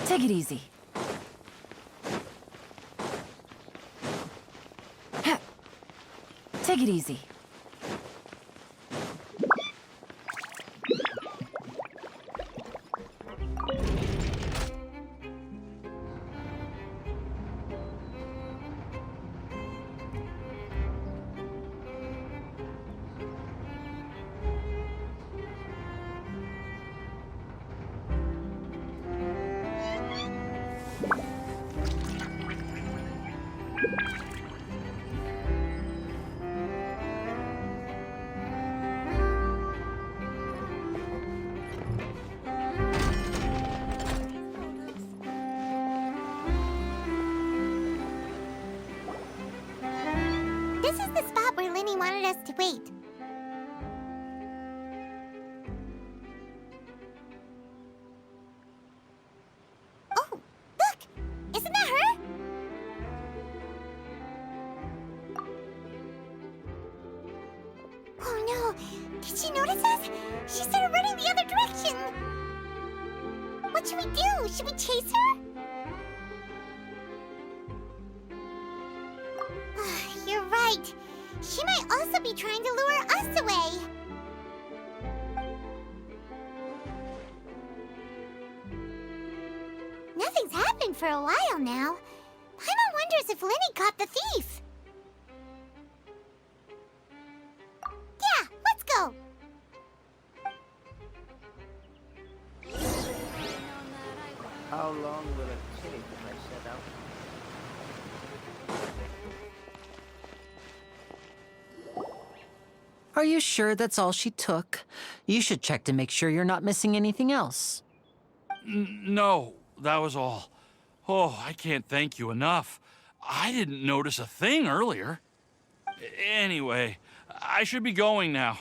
Take it easy. Take it easy. This is the spot where Lenny wanted us to wait. Oh, look! Isn't that her? Oh no! Did she notice us? She started running the other direction! What should we do? Should we chase her? You're right. She might also be trying to lure us away. Nothing's happened for a while now. Paimon wonders if Lenny caught the thief. Yeah, let's go. How long will it take if I set out? Are you sure that's all she took? You should check to make sure you're not missing anything else. No, that was all. Oh, I can't thank you enough. I didn't notice a thing earlier. Anyway, I should be going now.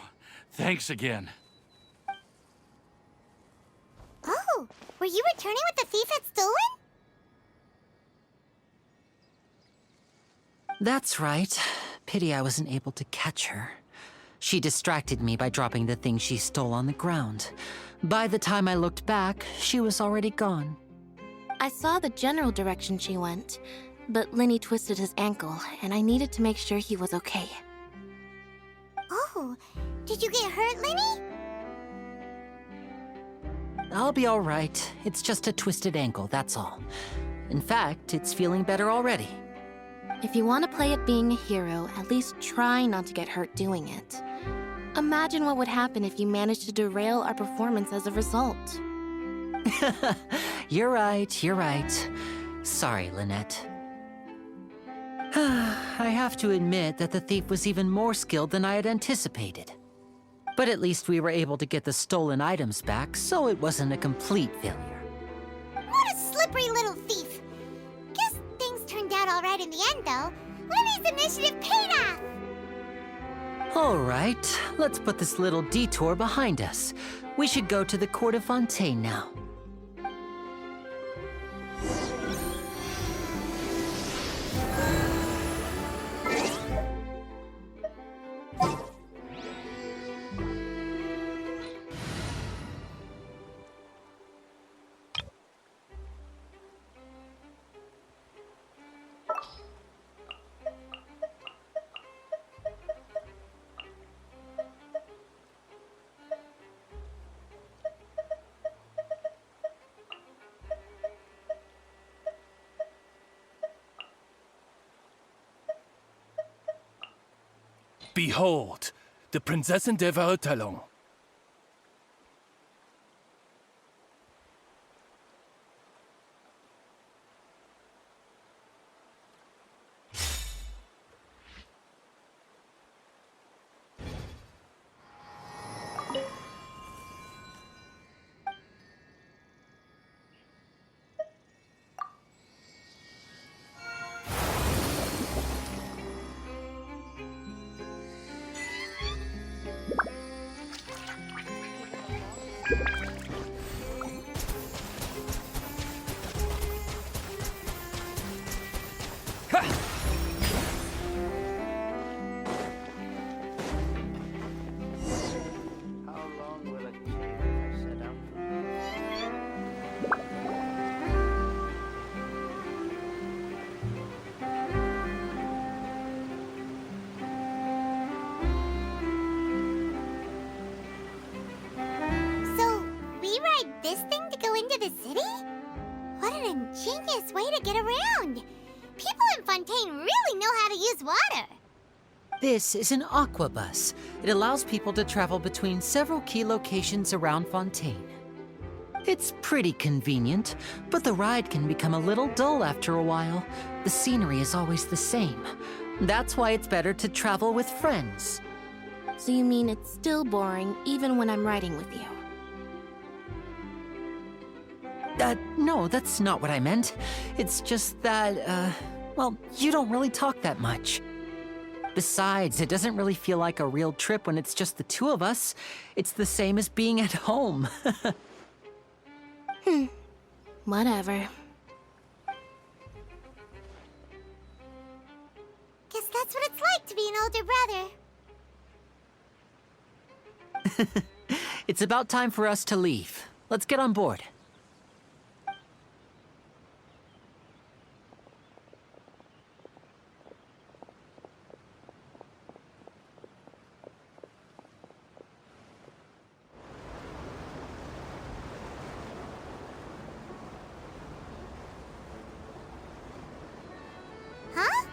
Thanks again. Oh, were you returning what the thief had stolen? That's right. Pity I wasn't able to catch her. She distracted me by dropping the thing she stole on the ground. By the time I looked back, she was already gone. I saw the general direction she went, but Lenny twisted his ankle, and I needed to make sure he was okay. Oh, did you get hurt, Lenny? I'll be all right. It's just a twisted ankle, that's all. In fact, it's feeling better already. If you want to play at being a hero, at least try not to get hurt doing it. Imagine what would happen if you managed to derail our performance as a result. You're right, you're right. Sorry, Lynette. I have to admit that the thief was even more skilled than I had anticipated. But at least we were able to get the stolen items back, so it wasn't a complete failure. What a slippery little thief. Guess things turned out all right in the end, though. Lenny's initiative paid off! All right, let's put this little detour behind us. We should go to the Court of Fontaine now. Behold, the Prinzessin der Verurteilung. this thing to go into the city? What an ingenious way to get around! People in Fontaine really know how to use water! This is an aquabus. It allows people to travel between several key locations around Fontaine. It's pretty convenient, but the ride can become a little dull after a while. The scenery is always the same. That's why it's better to travel with friends. So you mean it's still boring even when I'm riding with you? No, that's not what I meant. It's just that, well, you don't really talk that much. Besides, it doesn't really feel like a real trip when it's just the two of us. It's the same as being at home. Whatever. Guess that's what it's like to be an older brother. It's about time for us to leave. Let's get on board. Huh?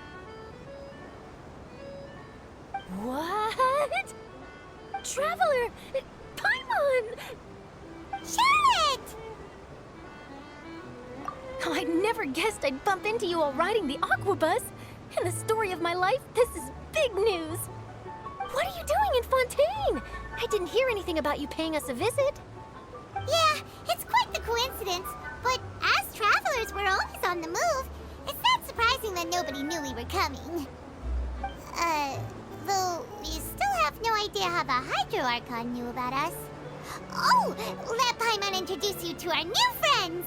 What? Traveler! Paimon! Charlotte! Oh, I never guessed I'd bump into you while riding the aquabus. In the story of my life, this is big news. What are you doing in Fontaine? I didn't hear anything about you paying us a visit. Yeah, it's quite the coincidence, but as travelers, we're always on the move. It's not surprising that nobody knew we were coming. Though we still have no idea how the Hydro Archon knew about us. Oh, let Paimon introduce you to our new friends!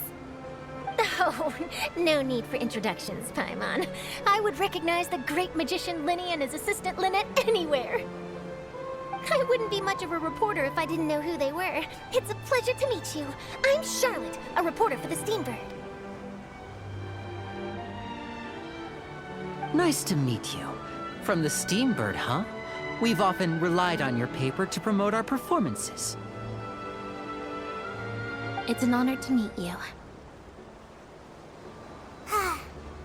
Oh, no need for introductions, Paimon. I would recognize the great magician Linny and his assistant Lynette anywhere. I wouldn't be much of a reporter if I didn't know who they were. It's a pleasure to meet you. I'm Charlotte, a reporter for the Steambird. Nice to meet you. From the Steambird, huh? We've often relied on your paper to promote our performances. It's an honor to meet you.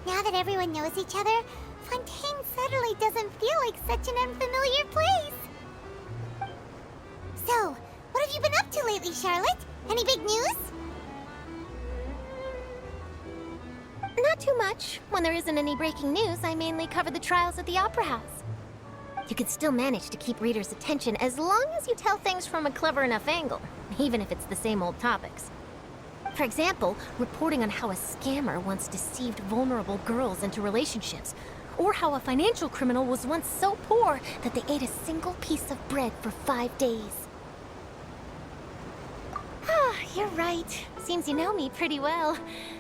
Now that everyone knows each other, Fontaine suddenly doesn't feel like such an unfamiliar place. So, what have you been up to lately, Charlotte? Any big news? Not too much. When there isn't any breaking news, I mainly cover the trials at the Opera House. You can still manage to keep readers' attention as long as you tell things from a clever enough angle, even if it's the same old topics. For example, reporting on how a scammer once deceived vulnerable girls into relationships, or how a financial criminal was once so poor that they ate a single piece of bread for 5 days. Ah, you're right. Seems you know me pretty well.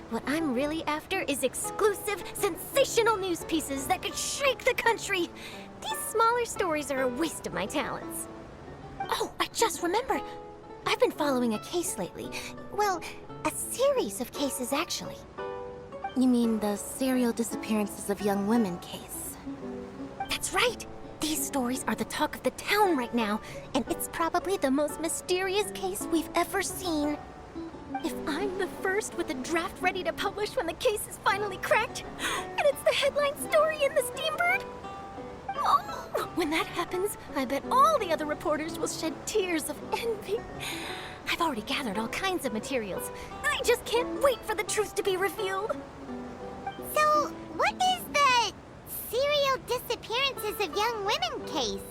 What I'm really after is exclusive, sensational news pieces that could shake the country. These smaller stories are a waste of my talents. Oh, I just remembered. I've been following a case lately. Well, a series of cases, actually. You mean the serial disappearances of young women case? That's right! These stories are the talk of the town right now, and it's probably the most mysterious case we've ever seen. If I'm the first with a draft ready to publish when the case is finally cracked, and it's the headline story in the Steambird, oh, when that happens, I bet all the other reporters will shed tears of envy. I've already gathered all kinds of materials. I just can't wait for the truth to be revealed. So, what is the serial disappearances of young women case?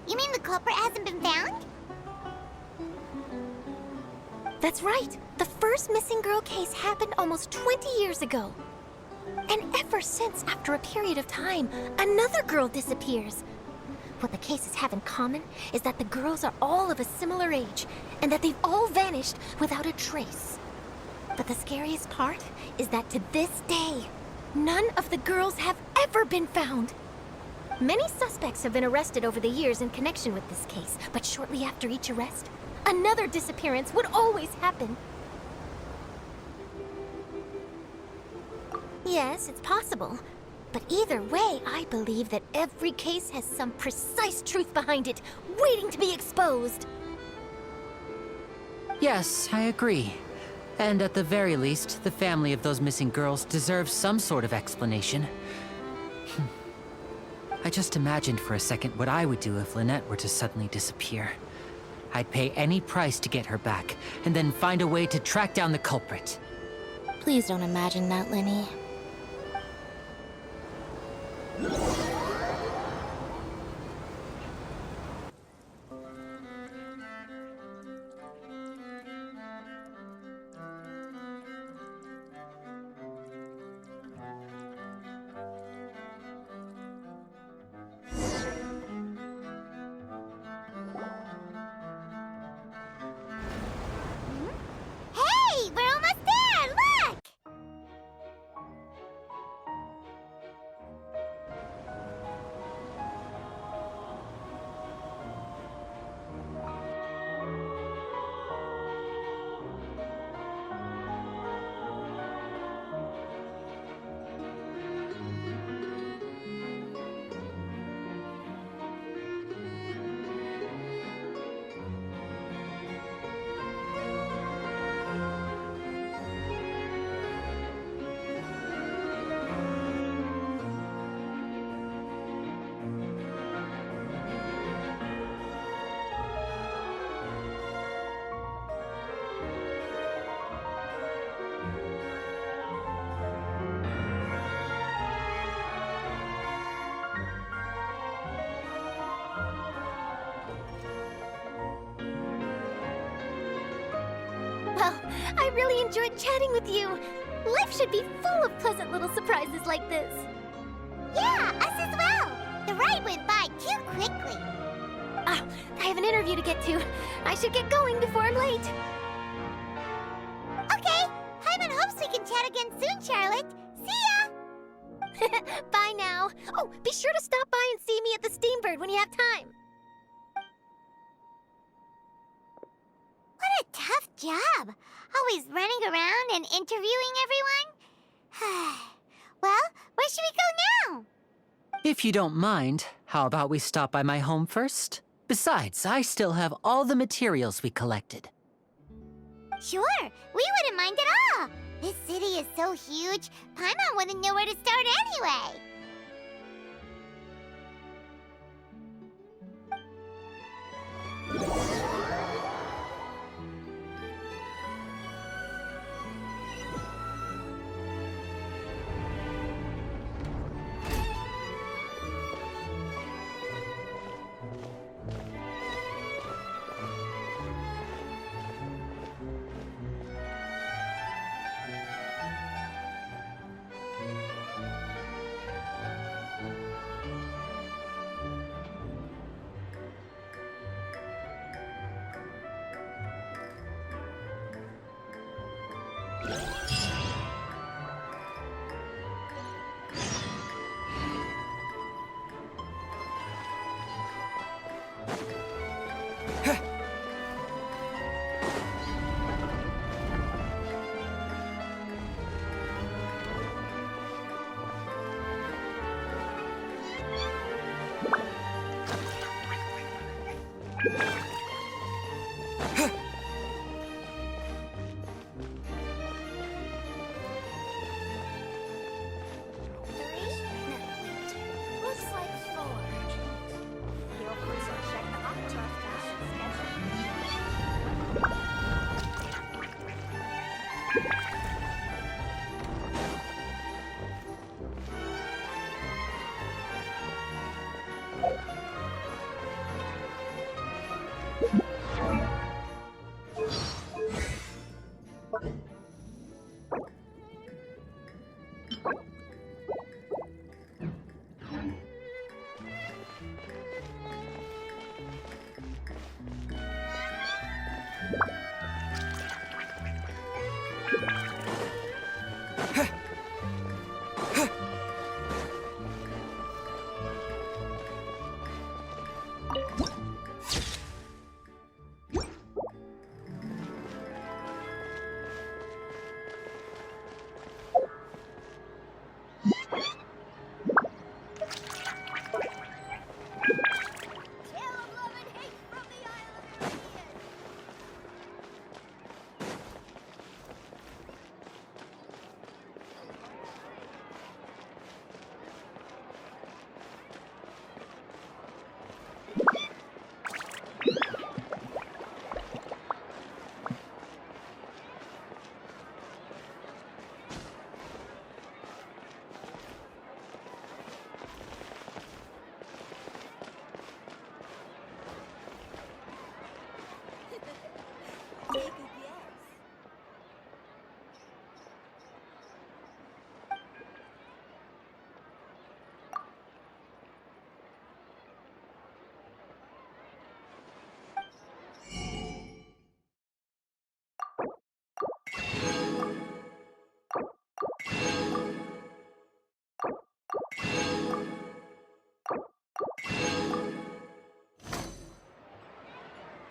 You mean the culprit hasn't been found? That's right. The first missing girl case happened almost 20 years ago. And ever since, after a period of time, another girl disappears. What the cases have in common is that the girls are all of a similar age, and that they've all vanished without a trace. But the scariest part is that to this day, none of the girls have ever been found. Many suspects have been arrested over the years in connection with this case, but shortly after each arrest, another disappearance would always happen. Yes, it's possible. But either way, I believe that every case has some precise truth behind it, waiting to be exposed. Yes, I agree. And at the very least, the family of those missing girls deserves some sort of explanation. I just imagined for a second what I would do if Lynette were to suddenly disappear. I'd pay any price to get her back, and then find a way to track down the culprit. Please don't imagine that, Lenny. Hey, we're almost there! Look! Well, I really enjoyed chatting with you. Life should be full of pleasant little surprises like this. Yeah, us as well! The ride went by too quickly. Ah, I have an interview to get to. I should get going before I'm late. Okay, Hyman hopes we can chat again soon, Charlotte. See ya! Bye now. Oh, be sure to stop by and see me at the Steambird when you have time. What a tough job. Always running around and interviewing everyone. Well, where should we go now? If you don't mind, how about we stop by my home first? Besides, I still have all the materials we collected. Sure, we wouldn't mind at all. This city is so huge, Paimon wouldn't know where to start anyway.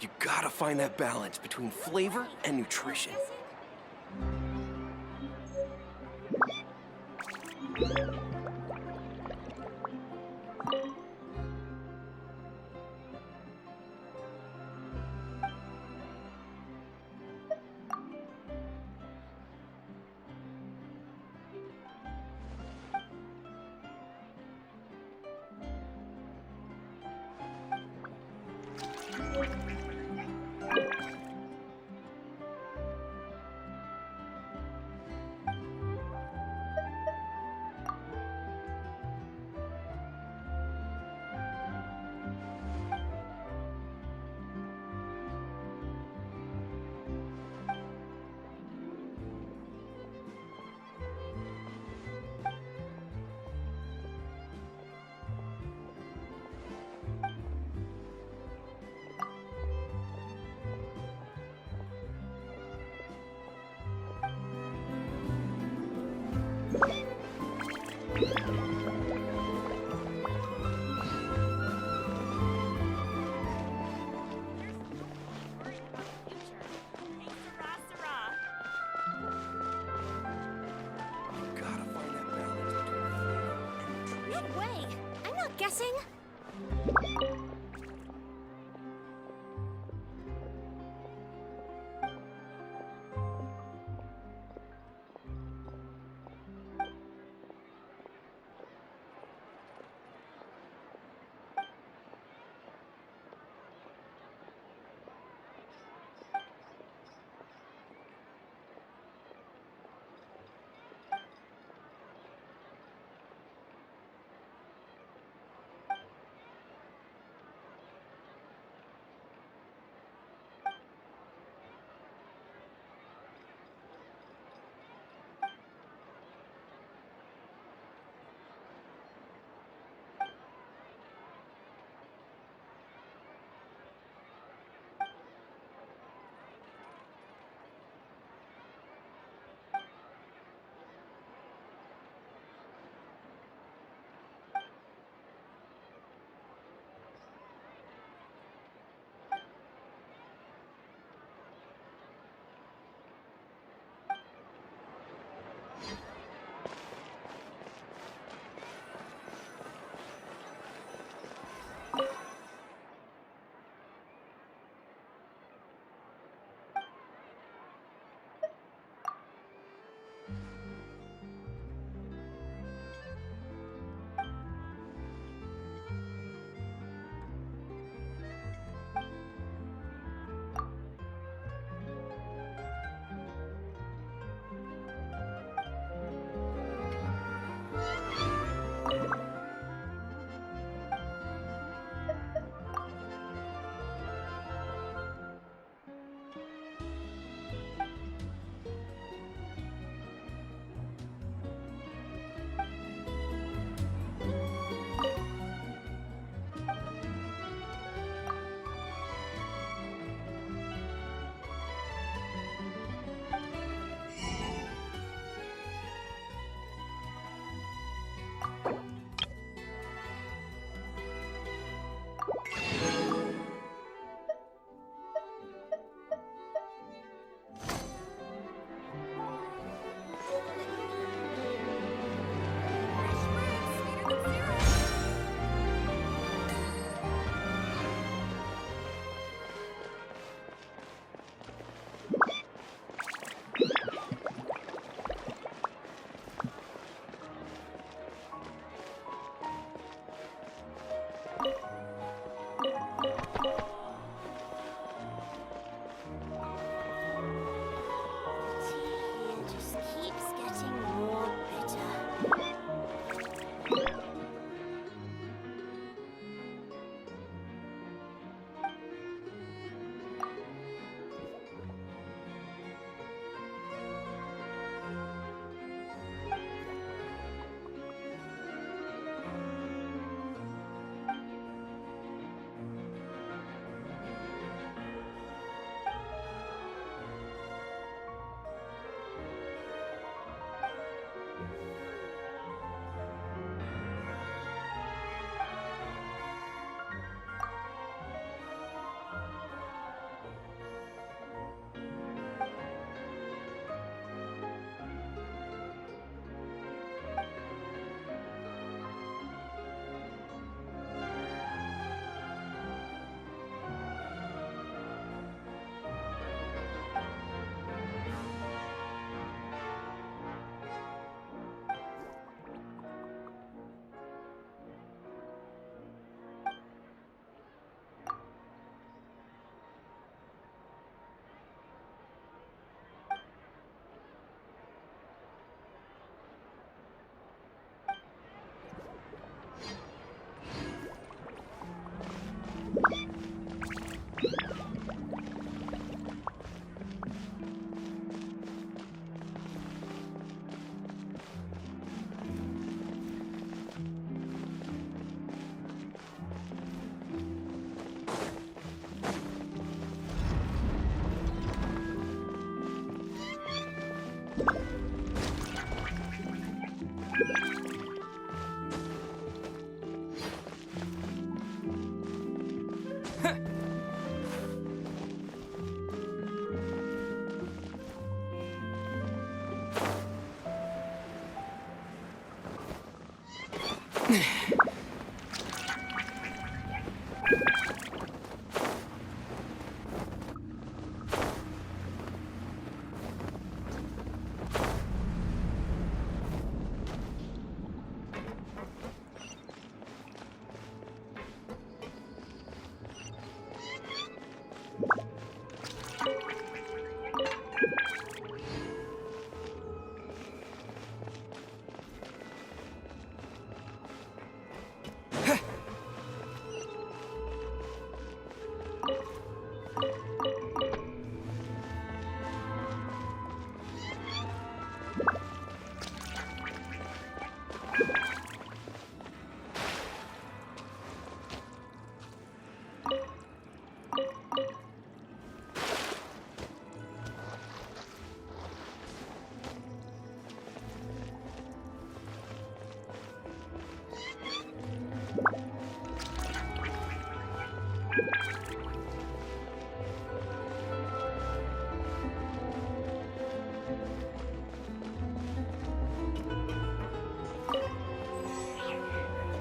You gotta find that balance between flavor and nutrition. No way! I'm not guessing!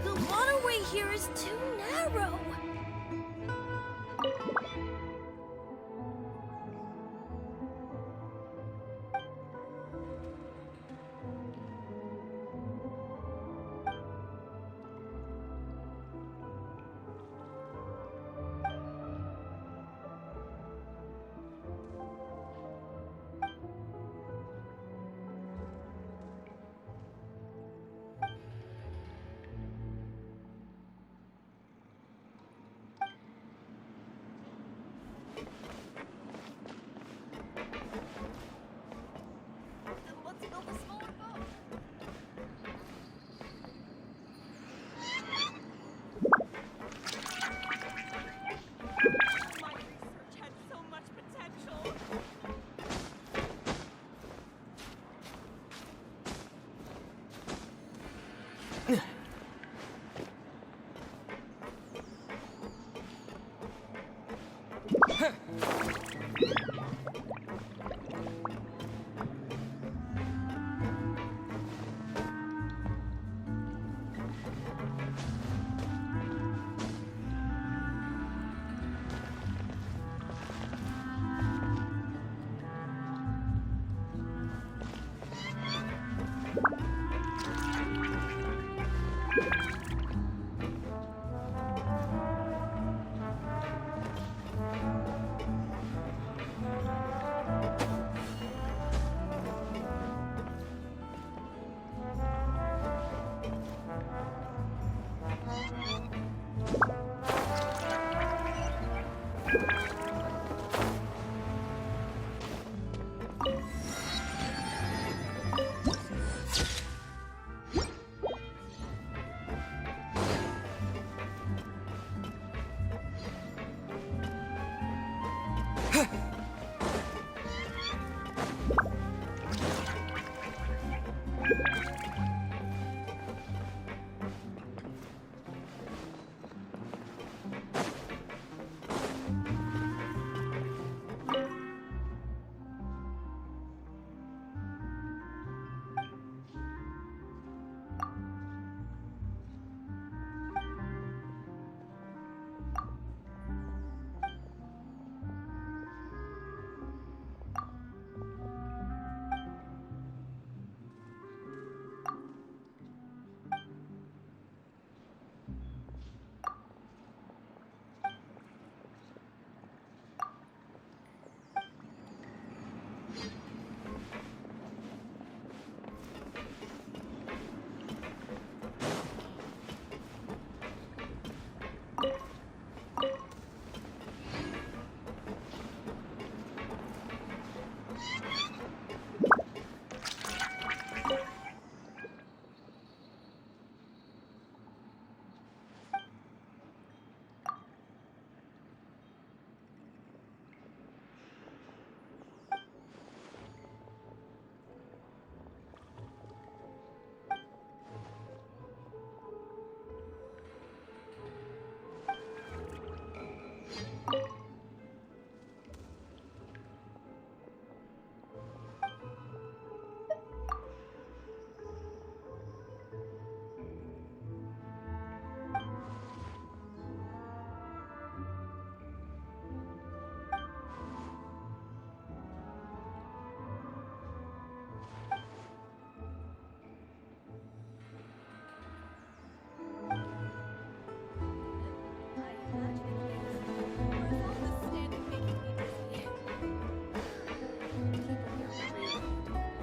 The waterway here is too narrow.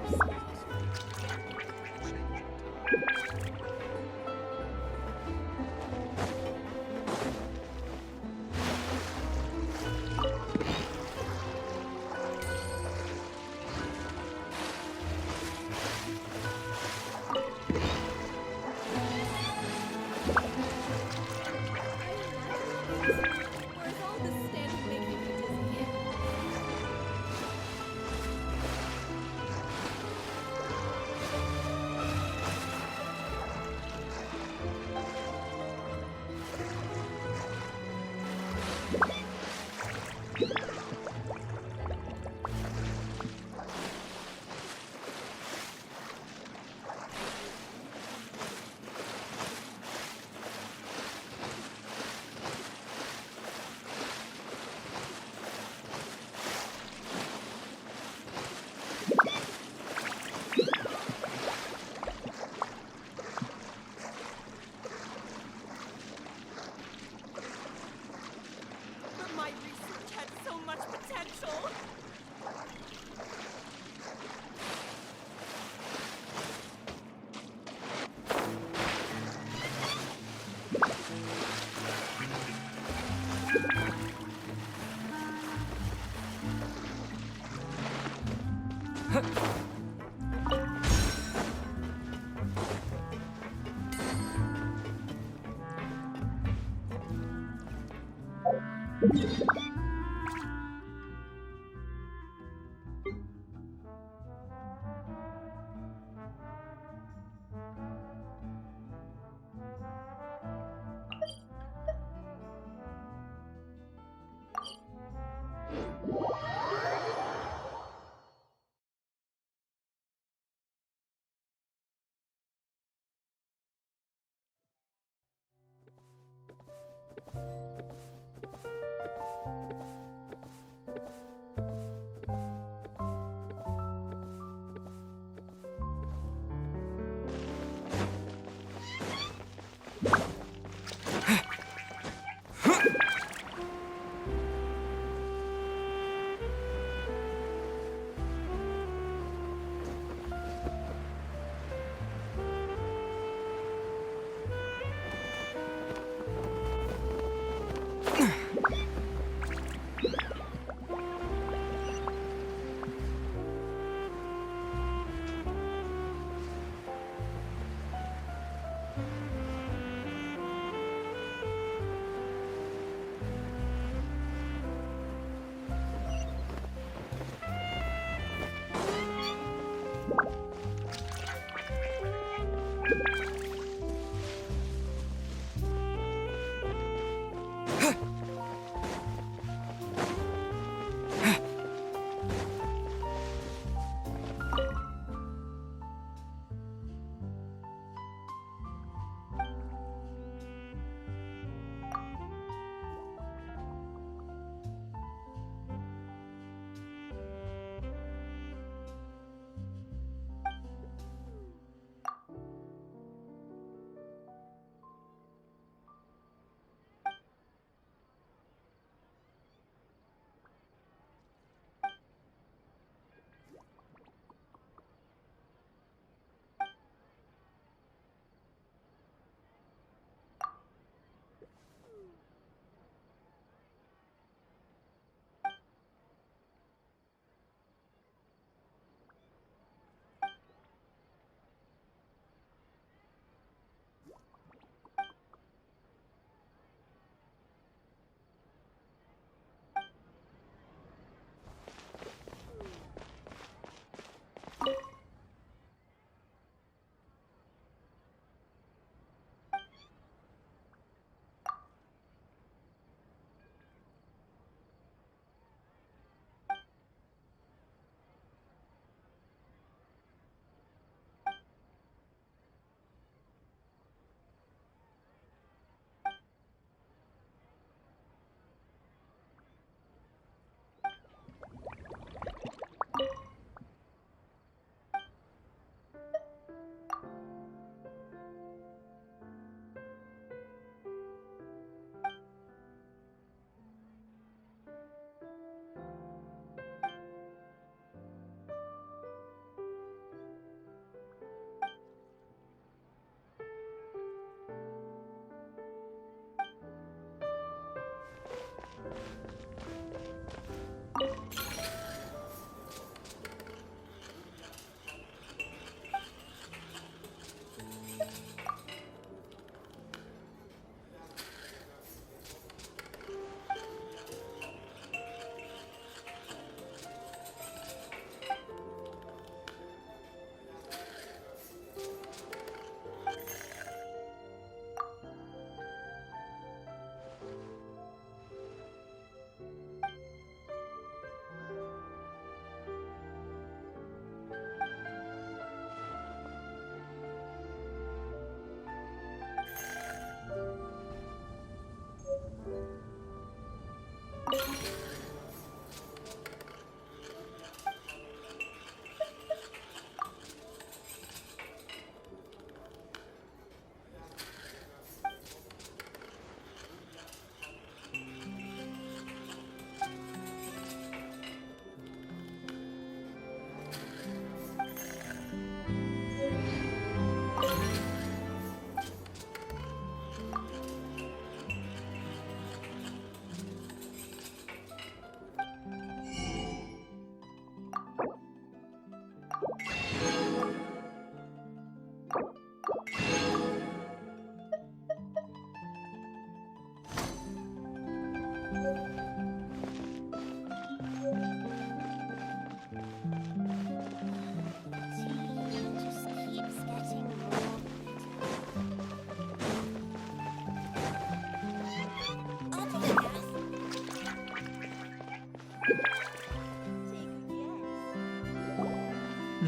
Where's all this standing making me dizzy? But my research had so much potential.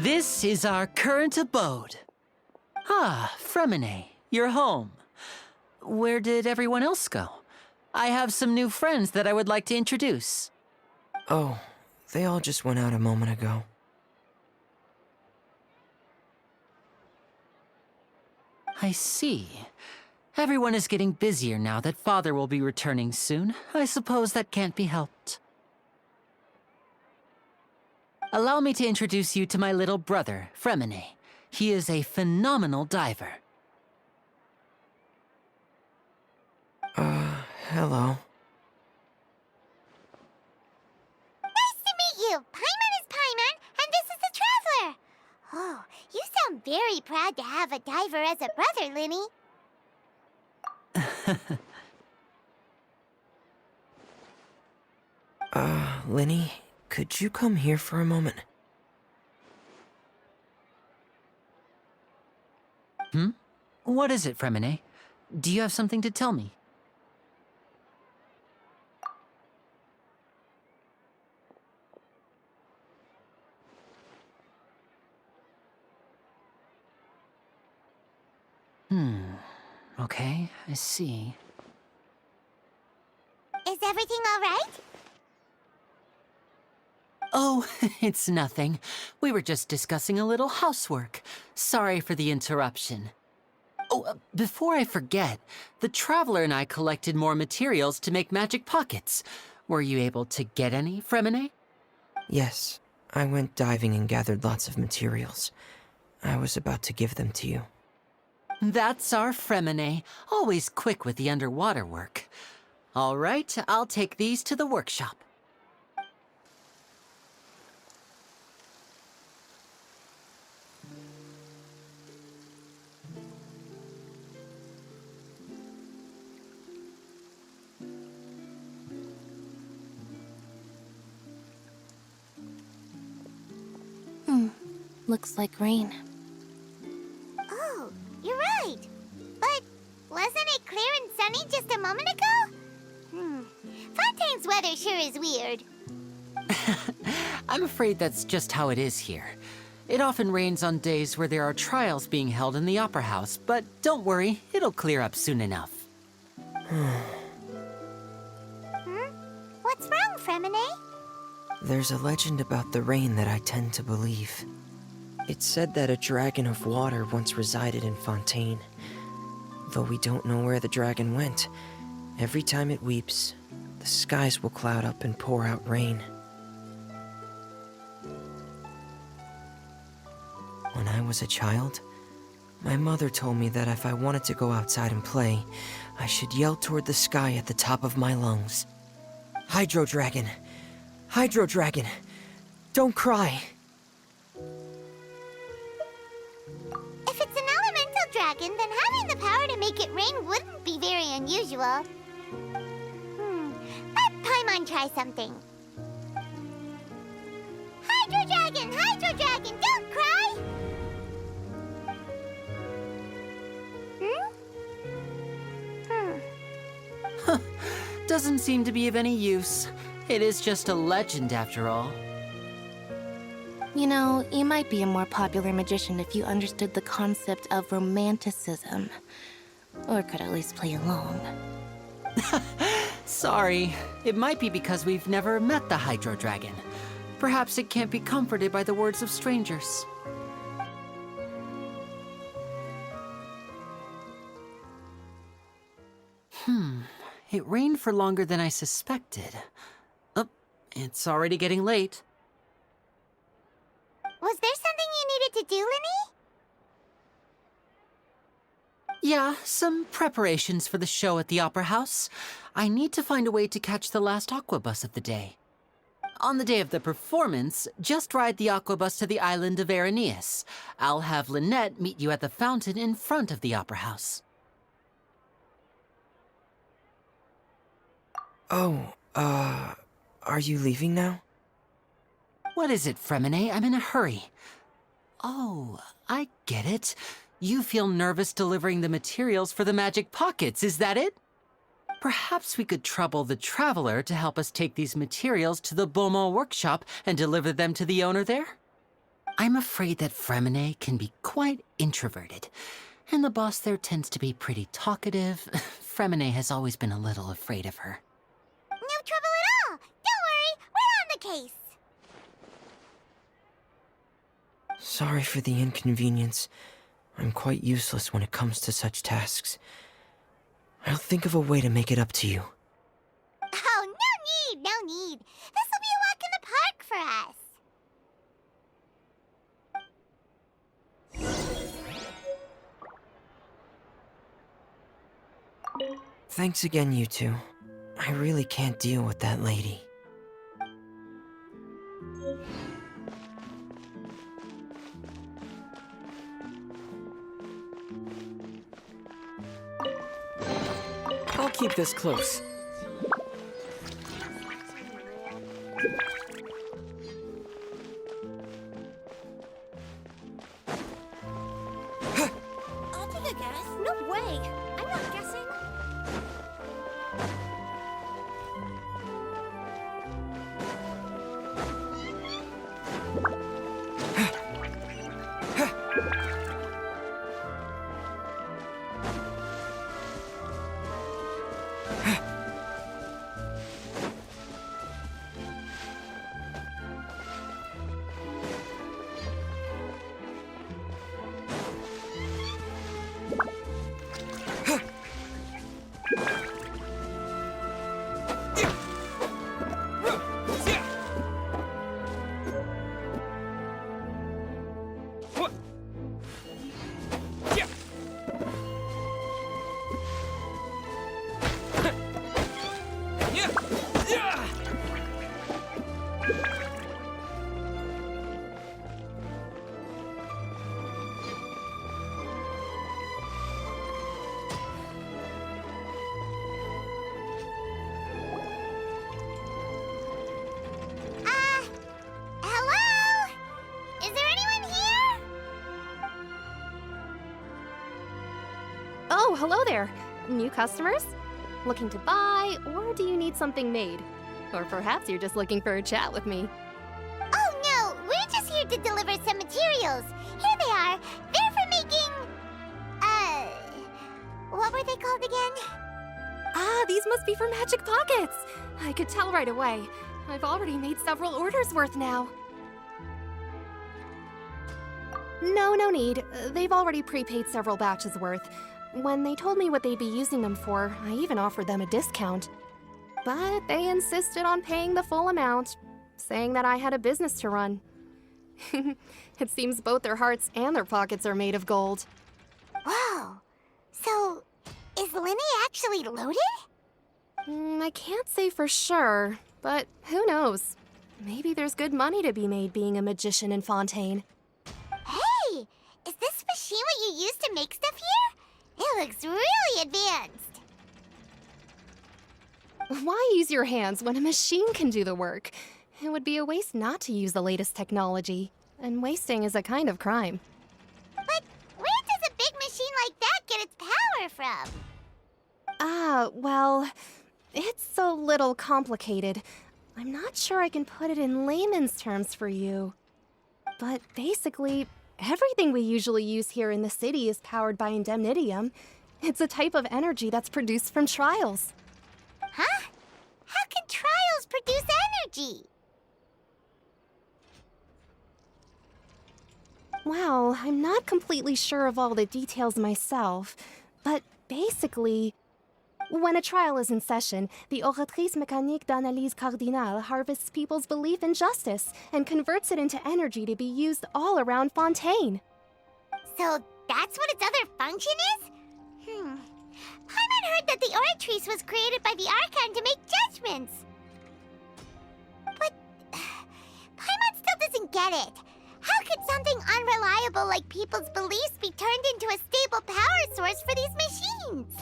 This is our current abode. Ah, Fremine, you're home. Where did everyone else go? I have some new friends that I would like to introduce. Oh, they all just went out a moment ago. I see. Everyone is getting busier now that Father will be returning soon. I suppose that can't be helped. Allow me to introduce you to my little brother, Fremine. He is a phenomenal diver. Hello. Nice to meet you! Paimon is Paimon, and this is the Traveler! Oh, you sound very proud to have a diver as a brother, Linny. Linny, could you come here for a moment? What is it, Fremine? Do you have something to tell me? Okay, I see. Is everything all right? Oh, it's nothing. We were just discussing a little housework. Sorry for the interruption. Oh, before I forget, the Traveler and I collected more materials to make magic pockets. Were you able to get any, Fremine? Yes, I went diving and gathered lots of materials. I was about to give them to you. That's our Fremine, always quick with the underwater work. All right, I'll take these to the workshop. Looks like rain. Oh, you're right. But wasn't it clear and sunny just a moment ago? Fontaine's weather sure is weird. I'm afraid that's just how it is here. It often rains on days where there are trials being held in the Opera House, but don't worry, it'll clear up soon enough. What's wrong, Fremine? There's a legend about the rain that I tend to believe. It's said that a dragon of water once resided in Fontaine. Though we don't know where the dragon went, every time it weeps, the skies will cloud up and pour out rain. When I was a child, my mother told me that if I wanted to go outside and play, I should yell toward the sky at the top of my lungs. Hydro Dragon! Hydro Dragon! Don't cry! If it's an elemental dragon, then having the power to make it rain wouldn't be very unusual. Let Paimon try something. Hydro Dragon! Hydro Dragon! Don't cry! Doesn't seem to be of any use. It is just a legend after all. You know, you might be a more popular magician if you understood the concept of romanticism. Or could at least play along. Sorry. It might be because we've never met the Hydro Dragon. Perhaps it can't be comforted by the words of strangers. It rained for longer than I suspected. Oh, it's already getting late. Was there something you needed to do, Linny? Yeah, some preparations for the show at the Opera House. I need to find a way to catch the last aquabus of the day. On the day of the performance, just ride the aquabus to the island of Araneus. I'll have Lynette meet you at the fountain in front of the Opera House. Oh, are you leaving now? What is it, Fremine? I'm in a hurry. Oh, I get it. You feel nervous delivering the materials for the magic pockets, is that it? Perhaps we could trouble the Traveler to help us take these materials to the Beaumont workshop and deliver them to the owner there? I'm afraid that Fremine can be quite introverted, and the boss there tends to be pretty talkative. Fremine has always been a little afraid of her. No trouble at all. Don't worry, we're on the case. Sorry for the inconvenience. I'm quite useless when it comes to such tasks. I'll think of a way to make it up to you. Oh, no need. This will be a walk in the park for us. Thanks again, you two. I really can't deal with that lady. I'll keep this close. I'll take a guess. No way. I'm not guessing. Hello? Is there anyone here? Oh, hello there. New customers? Looking to buy, or do you need something made? Or perhaps you're just looking for a chat with me. Oh no, we're just here to deliver some materials. Here they are. They're for making... what were they called again? Ah, these must be for Magic Pockets! I could tell right away. I've already made several orders worth now. No need. They've already prepaid several batches worth. When they told me what they'd be using them for, I even offered them a discount. But they insisted on paying the full amount, saying that I had a business to run. It seems both their hearts and their pockets are made of gold. Whoa. So, is Linny actually loaded? I can't say for sure, but who knows? Maybe there's good money to be made being a magician in Fontaine. Hey! Is this machine what you use to make stuff here? It looks really advanced. Why use your hands when a machine can do the work? It would be a waste not to use the latest technology, and wasting is a kind of crime. But where does a big machine like that get its power from? Well, it's a little complicated. I'm not sure I can put it in layman's terms for you. But basically, everything we usually use here in the city is powered by indemnitium. It's a type of energy that's produced from trials. Huh? How can trials produce energy? Well, I'm not completely sure of all the details myself, but basically, when a trial is in session, the Oratrice Mécanique d'Analyse Cardinale harvests people's belief in justice and converts it into energy to be used all around Fontaine. So that's what its other function is? Paimon heard that the Oratrice was created by the Archon to make judgments. But Paimon still doesn't get it. How could something unreliable like people's beliefs be turned into a stable power source for these machines?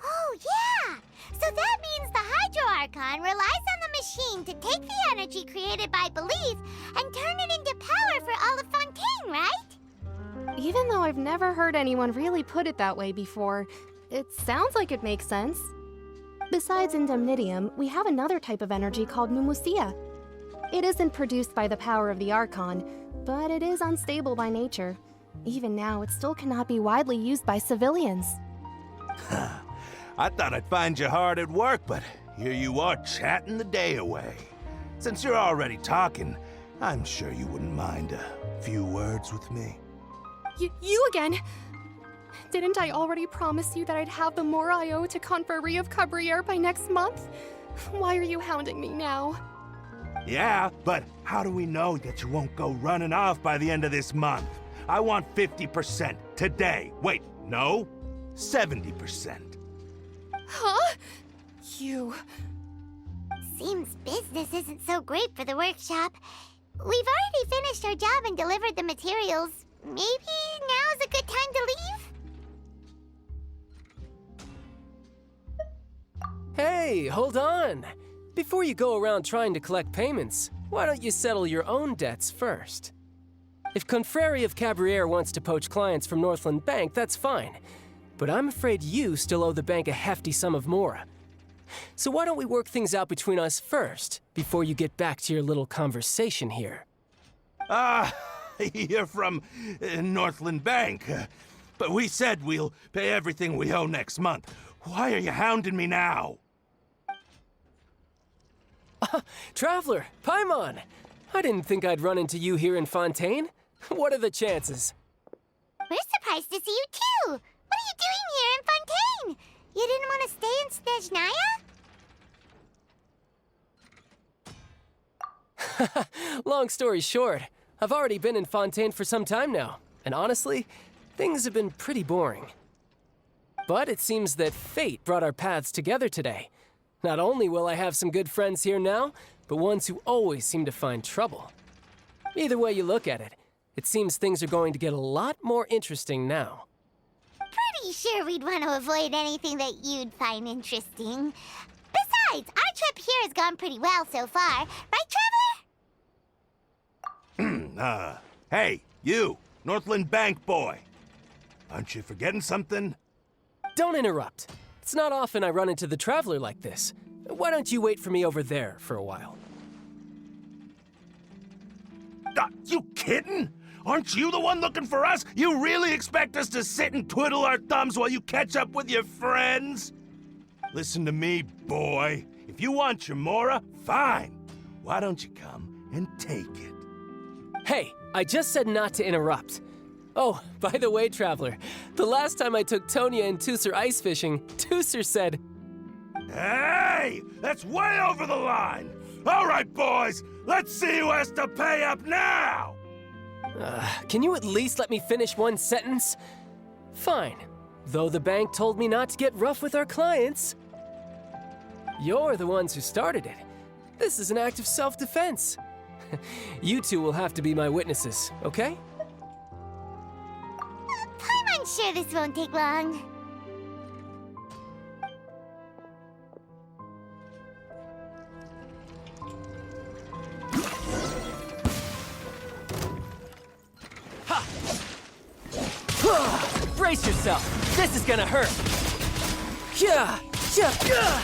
Oh, yeah! So that means the Hydro Archon relies on the machine to take the energy created by belief and turn it into power for all of Fontaine, right? Even though I've never heard anyone really put it that way before, it sounds like it makes sense. Besides indemnitium, we have another type of energy called pneumosia. It isn't produced by the power of the Archon, but it is unstable by nature. Even now, it still cannot be widely used by civilians. I thought I'd find you hard at work, but here you are chatting the day away. Since you're already talking, I'm sure you wouldn't mind a few words with me. You again? Didn't I already promise you that I'd have the more I owe to Confrérie of Cabriere by next month? Why are you hounding me now? Yeah, but how do we know that you won't go running off by the end of this month? I want 50% today. Wait, no, 70%. Huh? You... Seems business isn't so great for the workshop. We've already finished our job and delivered the materials. Maybe now's a good time to leave? Hey, hold on! Before you go around trying to collect payments, why don't you settle your own debts first? If Confrérie of Cabriere wants to poach clients from Northland Bank, that's fine. But I'm afraid you still owe the bank a hefty sum of mora. So why don't we work things out between us first, before you get back to your little conversation here? You're from Northland Bank. But we said we'll pay everything we owe next month. Why are you hounding me now? Traveler, Paimon! I didn't think I'd run into you here in Fontaine. What are the chances? We're surprised to see you too! What are you doing here in Fontaine? You didn't want to stay in Snezhnaya? Long story short, I've already been in Fontaine for some time now, and honestly, things have been pretty boring. But it seems that fate brought our paths together today. Not only will I have some good friends here now, but ones who always seem to find trouble. Either way you look at it, it seems things are going to get a lot more interesting now. Pretty sure we'd want to avoid anything that you'd find interesting. Besides, our trip here has gone pretty well so far. Right, Traveler? Hey, you, Northland Bank boy. Aren't you forgetting something? Don't interrupt. It's not often I run into the Traveler like this. Why don't you wait for me over there for a while? You kidding? Aren't you the one looking for us? You really expect us to sit and twiddle our thumbs while you catch up with your friends? Listen to me, boy. If you want your mora, fine. Why don't you come and take it? Hey, I just said not to interrupt. Oh, by the way, Traveler, the last time I took Tonya and Tooser ice fishing, Tooser said... Hey! That's way over the line! All right, boys, let's see who has to pay up now! Can you at least let me finish one sentence? Fine. Though the bank told me not to get rough with our clients. You're the ones who started it. This is an act of self-defense. You two will have to be my witnesses, okay? I'm sure this won't take long. Brace yourself! This is gonna hurt! Yeah! Yeah! Yeah!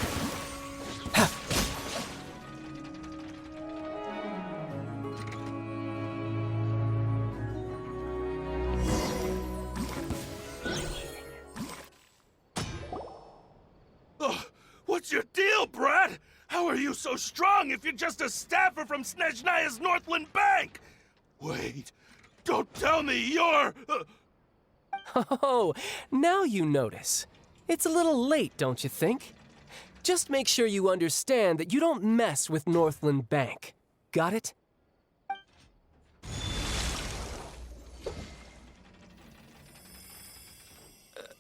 What's your deal, Brad? How are you so strong if you're just a staffer from Snezhnaya's Northland Bank? Wait, don't tell me you're... Oh, now you notice. It's a little late, don't you think? Just make sure you understand that you don't mess with Northland Bank. Got it?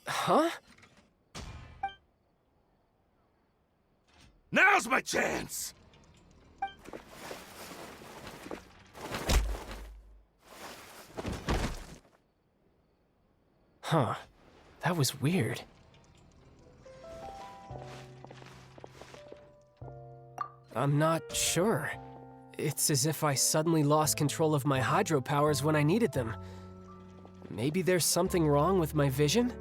Huh? Now's my chance! Huh. That was weird. I'm not sure. It's as if I suddenly lost control of my hydro powers when I needed them. Maybe there's something wrong with my vision?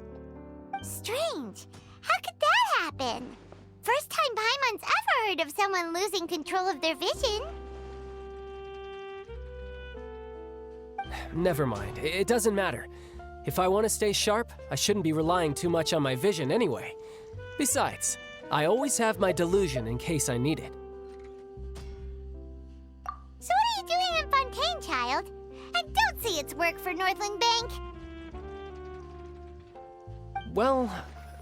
Strange. How could that happen? First time Paimon's ever heard of someone losing control of their vision. Never mind. It doesn't matter. If I want to stay sharp, I shouldn't be relying too much on my vision anyway. Besides, I always have my delusion in case I need it. So what are you doing in Fontaine, child? And don't say it's work for Northland Bank. Well,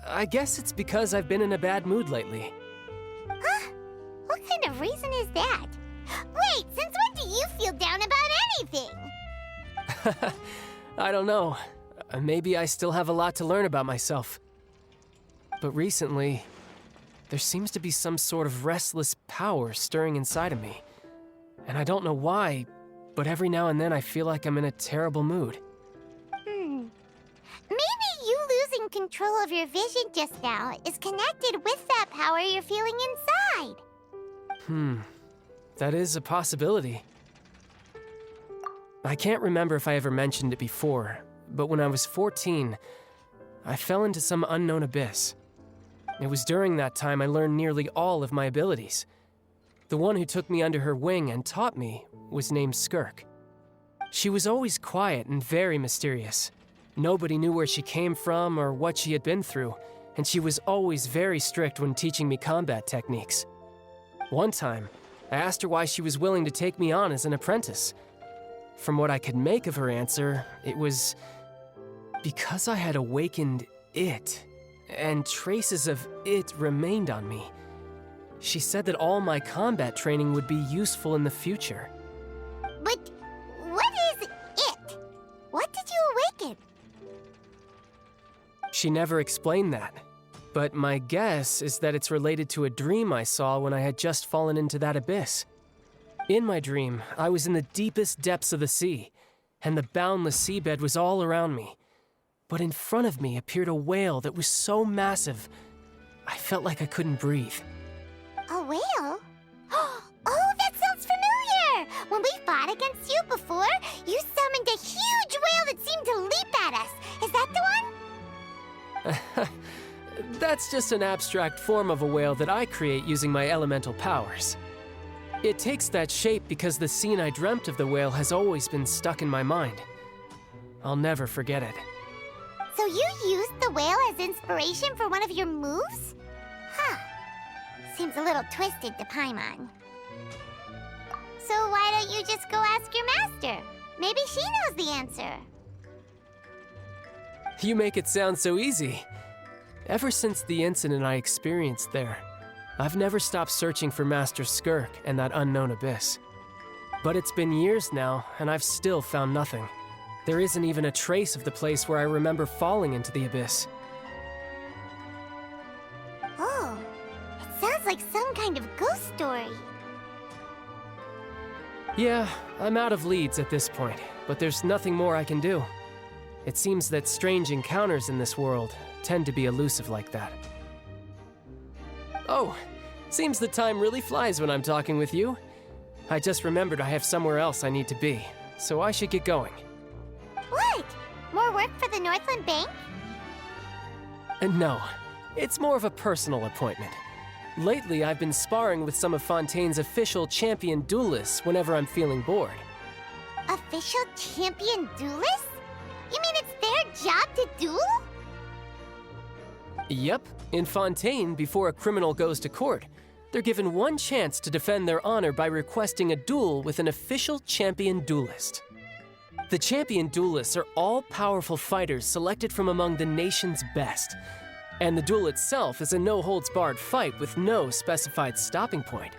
I guess it's because I've been in a bad mood lately. Huh? What kind of reason is that? Wait, since when do you feel down about anything? I don't know. Maybe I still have a lot to learn about myself. But recently, there seems to be some sort of restless power stirring inside of me. And I don't know why, but every now and then I feel like I'm in a terrible mood. Maybe you losing control of your vision just now is connected with that power you're feeling inside. That is a possibility. I can't remember if I ever mentioned it before, but when I was 14, I fell into some unknown abyss. It was during that time I learned nearly all of my abilities. The one who took me under her wing and taught me was named Skirk. She was always quiet and very mysterious. Nobody knew where she came from or what she had been through, and she was always very strict when teaching me combat techniques. One time, I asked her why she was willing to take me on as an apprentice. From what I could make of her answer, it was because I had awakened it, and traces of it remained on me. She said that all my combat training would be useful in the future. But what is it? What did you awaken? She never explained that, but my guess is that it's related to a dream I saw when I had just fallen into that abyss. In my dream, I was in the deepest depths of the sea, and the boundless seabed was all around me. But in front of me appeared a whale that was so massive, I felt like I couldn't breathe. A whale? Oh, that sounds familiar! When we fought against you before, you summoned a huge whale that seemed to leap at us. Is that the one? That's just an abstract form of a whale that I create using my elemental powers. It takes that shape because the scene I dreamt of the whale has always been stuck in my mind. I'll never forget it. So you used the whale as inspiration for one of your moves? Huh. Seems a little twisted to Paimon. So why don't you just go ask your master? Maybe she knows the answer. You make it sound so easy. Ever since the incident I experienced there, I've never stopped searching for Master Skirk and that unknown abyss. But it's been years now, and I've still found nothing. There isn't even a trace of the place where I remember falling into the abyss. Oh, it sounds like some kind of ghost story. Yeah, I'm out of leads at this point, but there's nothing more I can do. It seems that strange encounters in this world tend to be elusive like that. Oh, seems the time really flies when I'm talking with you. I just remembered I have somewhere else I need to be, so I should get going. What? More work for the Northland Bank? No, it's more of a personal appointment. Lately, I've been sparring with some of Fontaine's official champion duelists whenever I'm feeling bored. Official champion duelists? You mean it's their job to duel? Yep. In Fontaine, before a criminal goes to court, they're given one chance to defend their honor by requesting a duel with an official champion duelist. The champion duelists are all-powerful fighters selected from among the nation's best. And the duel itself is a no-holds-barred fight with no specified stopping point.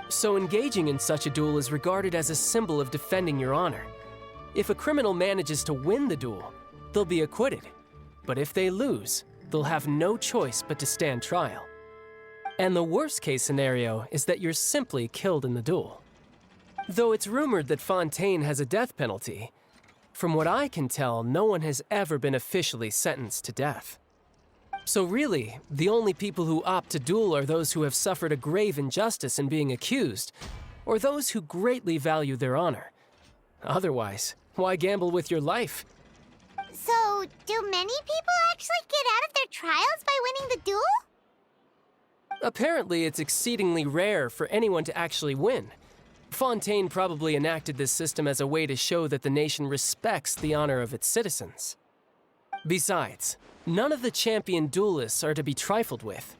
So engaging in such a duel is regarded as a symbol of defending your honor. If a criminal manages to win the duel, they'll be acquitted. But if they lose, they'll have no choice but to stand trial. And the worst-case scenario is that you're simply killed in the duel. Though it's rumored that Fontaine has a death penalty, from what I can tell, no one has ever been officially sentenced to death. So really, the only people who opt to duel are those who have suffered a grave injustice in being accused, or those who greatly value their honor. Otherwise, why gamble with your life? So, do many people actually get out of their trials by winning the duel? Apparently, it's exceedingly rare for anyone to actually win. Fontaine probably enacted this system as a way to show that the nation respects the honor of its citizens. Besides, none of the champion duelists are to be trifled with,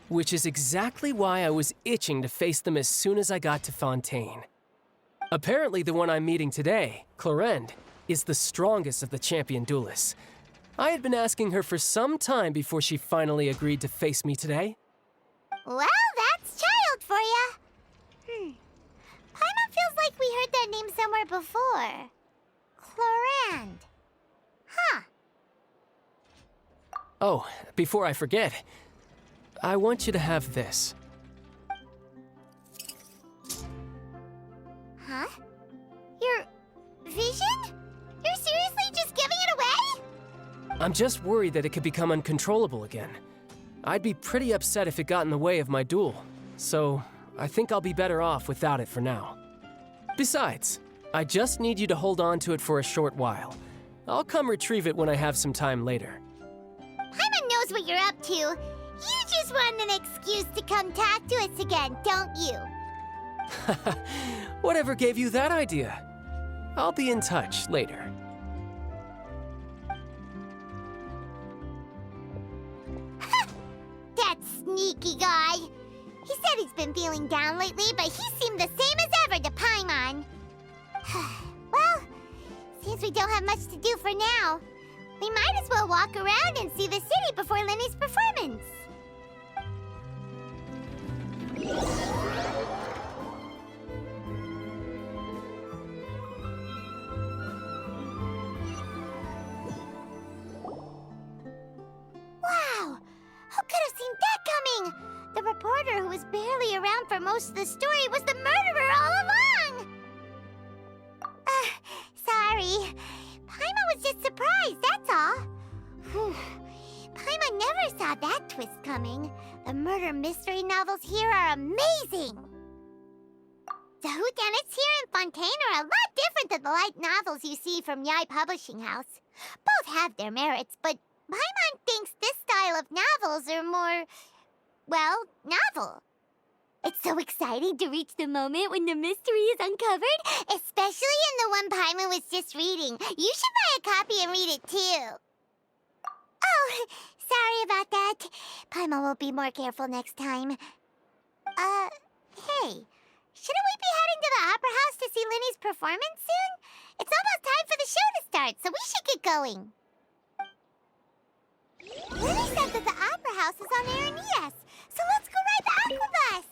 which is exactly why I was itching to face them as soon as I got to Fontaine. Apparently, the one I'm meeting today, Clorinde, is the strongest of the champion duelists. I had been asking her for some time before she finally agreed to face me today. Well, that's child for ya. Paimon feels like we heard that name somewhere before. Clorinde. Huh. Oh, before I forget, I want you to have this. Huh? Your vision? You're seriously just giving it away? I'm just worried that it could become uncontrollable again. I'd be pretty upset if it got in the way of my duel, so I think I'll be better off without it for now. Besides, I just need you to hold on to it for a short while. I'll come retrieve it when I have some time later. Paimon knows what you're up to. You just want an excuse to come talk to us again, don't you? Whatever gave you that idea? I'll be in touch later. That sneaky guy. He said he's been feeling down lately, but he seemed the same as ever to Paimon. Well, since we don't have much to do for now, we might as well walk around and see the city before Lenny's performance. Wow! Who could have seen that coming? The reporter who was barely around for most of the story was the murderer all along! Sorry. Paimon was just surprised, that's all. Whew. Paimon never saw that twist coming. The murder mystery novels here are amazing! The whodunits here in Fontaine are a lot different than the light novels you see from Yai Publishing House. Both have their merits, but Paimon thinks this style of novels are more, well, novel. It's so exciting to reach the moment when the mystery is uncovered, especially in the one Paimon was just reading. You should buy a copy and read it too. Oh, sorry about that. Paimon will be more careful next time. Hey, shouldn't we be heading to the Opera House to see Lenny's performance soon? It's almost time for the show to start, so we should get going. Lenny said that the Opera House is on Aranias, so let's go ride the Aqua Bus!